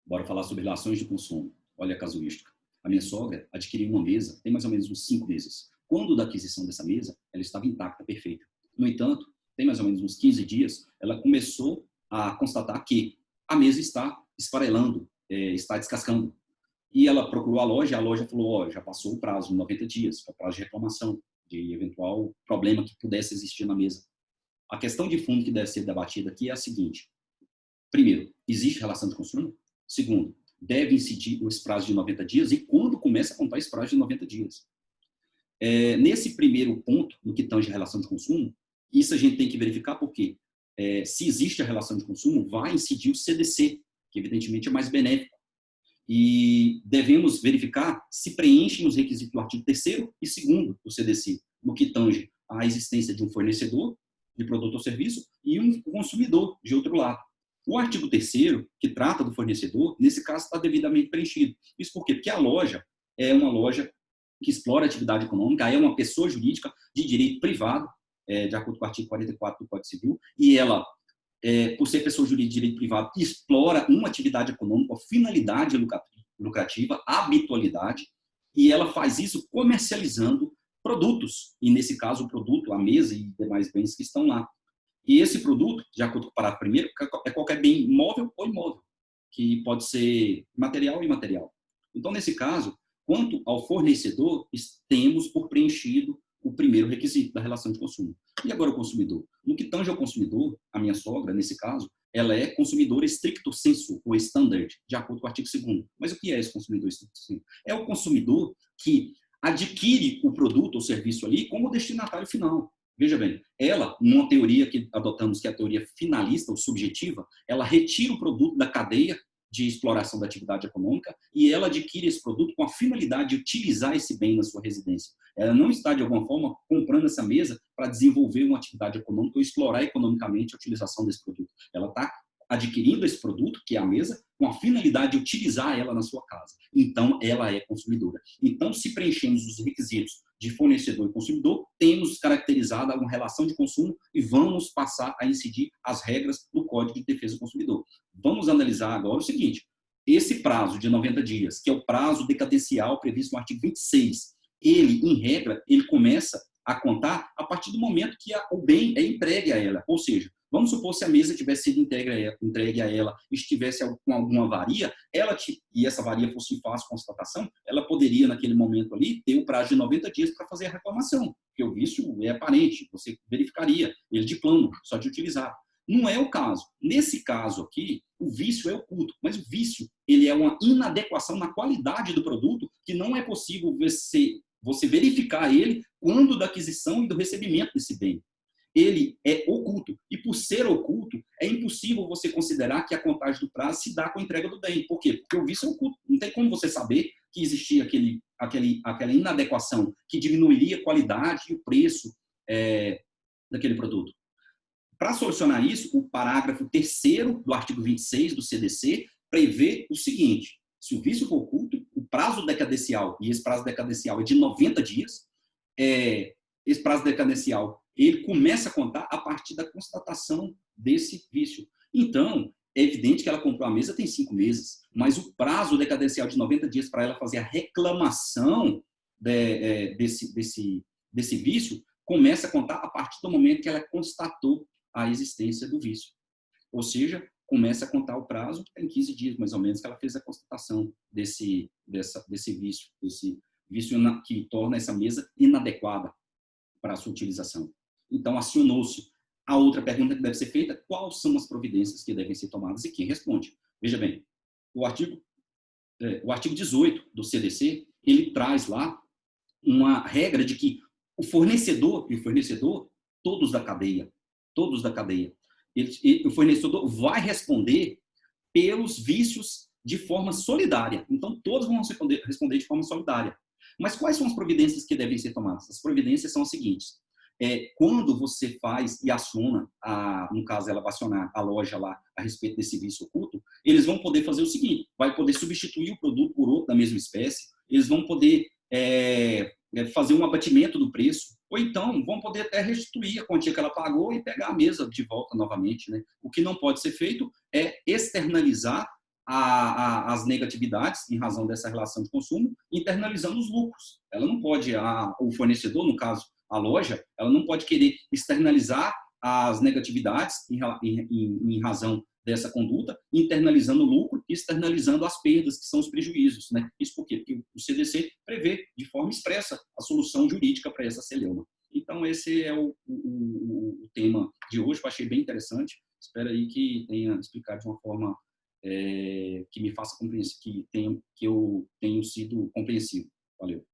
Bora falar sobre relações de consumo. Olha a casuística. A minha sogra adquiriu uma mesa tem mais ou menos uns 5 meses. Quando da aquisição dessa mesa, ela estava intacta, perfeita. No entanto, tem mais ou menos uns 15 dias, ela começou a constatar que a mesa está esfarelando, está descascando. E ela procurou a loja falou, ó, já passou o prazo, 90 dias, o prazo de reclamação, de eventual problema que pudesse existir na mesa. A questão de fundo que deve ser debatida aqui é a seguinte: primeiro, existe relação de consumo? Segundo, deve incidir esse prazo de 90 dias e quando começa a contar esse prazo de 90 dias? Nesse primeiro ponto, no que tange a relação de consumo, isso a gente tem que verificar porque se existe a relação de consumo, vai incidir o CDC, que evidentemente é mais benéfico. E devemos verificar se preenchem os requisitos do artigo 3º e 2º do CDC, no que tange a existência de um fornecedor de produto ou serviço e um consumidor, de outro lado. O artigo 3º, que trata do fornecedor, nesse caso está devidamente preenchido. Isso por quê? Porque a loja é uma loja que explora atividade econômica, é uma pessoa jurídica de direito privado, de acordo com o artigo 44 do Código Civil, e ela, por ser pessoa jurídica de direito privado, explora uma atividade econômica, finalidade lucrativa, habitualidade, e ela faz isso comercializando produtos, e nesse caso o produto, a mesa e demais bens que estão lá. E esse produto, de acordo com o parágrafo primeiro, é qualquer bem móvel ou imóvel, que pode ser material ou imaterial. Então, nesse caso, quanto ao fornecedor, temos por preenchido o primeiro requisito da relação de consumo. E agora o consumidor? No que tange ao consumidor, a minha sogra, nesse caso, ela é consumidora stricto sensu, ou standard, de acordo com o artigo 2º. Mas o que é esse consumidor stricto sensu? É o consumidor que adquire o produto ou serviço ali como destinatário final. Veja bem, ela, numa teoria que adotamos, que é a teoria finalista ou subjetiva, ela retira o produto da cadeia de exploração da atividade econômica e ela adquire esse produto com a finalidade de utilizar esse bem na sua residência. Ela não está, de alguma forma, comprando essa mesa para desenvolver uma atividade econômica ou explorar economicamente a utilização desse produto. Ela está adquirindo esse produto, que é a mesa, com a finalidade de utilizar ela na sua casa. Então, ela é consumidora. Então, se preenchemos os requisitos de fornecedor e consumidor, temos caracterizada uma relação de consumo e vamos passar a incidir as regras do Código de Defesa do Consumidor. Vamos analisar agora o seguinte: esse prazo de 90 dias, que é o prazo decadencial previsto no artigo 26, ele, em regra, ele começa a contar a partir do momento que o bem é entregue a ela. Ou seja, vamos supor se a mesa tivesse sido entregue a ela e estivesse com alguma avaria, e essa avaria fosse de fácil constatação, ela poderia, naquele momento ali, ter o prazo de 90 dias para fazer a reclamação, porque o vício é aparente, você verificaria ele de plano, só de utilizar. Não é o caso. Nesse caso aqui, o vício é oculto, mas o vício ele é uma inadequação na qualidade do produto que não é possível você verificar ele quando da aquisição e do recebimento desse bem. Ele é oculto. E por ser oculto, é impossível você considerar que a contagem do prazo se dá com a entrega do bem. Por quê? Porque o vício é oculto. Não tem como você saber que existia aquela inadequação que diminuiria a qualidade e o preço daquele produto. Para solucionar isso, o parágrafo 3º do artigo 26 do CDC prevê o seguinte: se o vício for oculto, o prazo decadencial, e esse prazo decadencial é de 90 dias, esse prazo decadencial ele começa a contar a partir da constatação desse vício. Então, é evidente que ela comprou a mesa tem 5 meses, mas o prazo decadencial de 90 dias para ela fazer a reclamação desse vício começa a contar a partir do momento que ela constatou a existência do vício. Ou seja, começa a contar o prazo em 15 dias, mais ou menos, que ela fez a constatação desse vício que torna essa mesa inadequada para a sua utilização. Então, acionou-se. A outra pergunta que deve ser feita: quais são as providências que devem ser tomadas e quem responde? Veja bem, o artigo 18 do CDC, ele traz lá uma regra de que o fornecedor, todos da cadeia, o fornecedor vai responder pelos vícios de forma solidária. Então, todos vão responder de forma solidária. Mas quais são as providências que devem ser tomadas? As providências são as seguintes: quando você faz e aciona, no caso ela vai acionar a loja lá a respeito desse vício oculto, eles vão poder fazer o seguinte: vai poder substituir o produto por outro da mesma espécie, eles vão poder fazer um abatimento do preço, ou então vão poder até restituir a quantia que ela pagou e pegar a mesa de volta novamente, né? O que não pode ser feito é externalizar as negatividades em razão dessa relação de consumo, internalizando os lucros. Ela não pode, o fornecedor, no caso, a loja, ela não pode querer externalizar as negatividades em razão dessa conduta, internalizando o lucro e externalizando as perdas, que são os prejuízos, né? Isso por quê? Porque o CDC prevê de forma expressa a solução jurídica para essa celeuma. Então, esse é o tema de hoje, eu achei bem interessante. Espero aí que tenha explicado de uma forma que me faça compreensível, que eu tenho sido compreensivo. Valeu.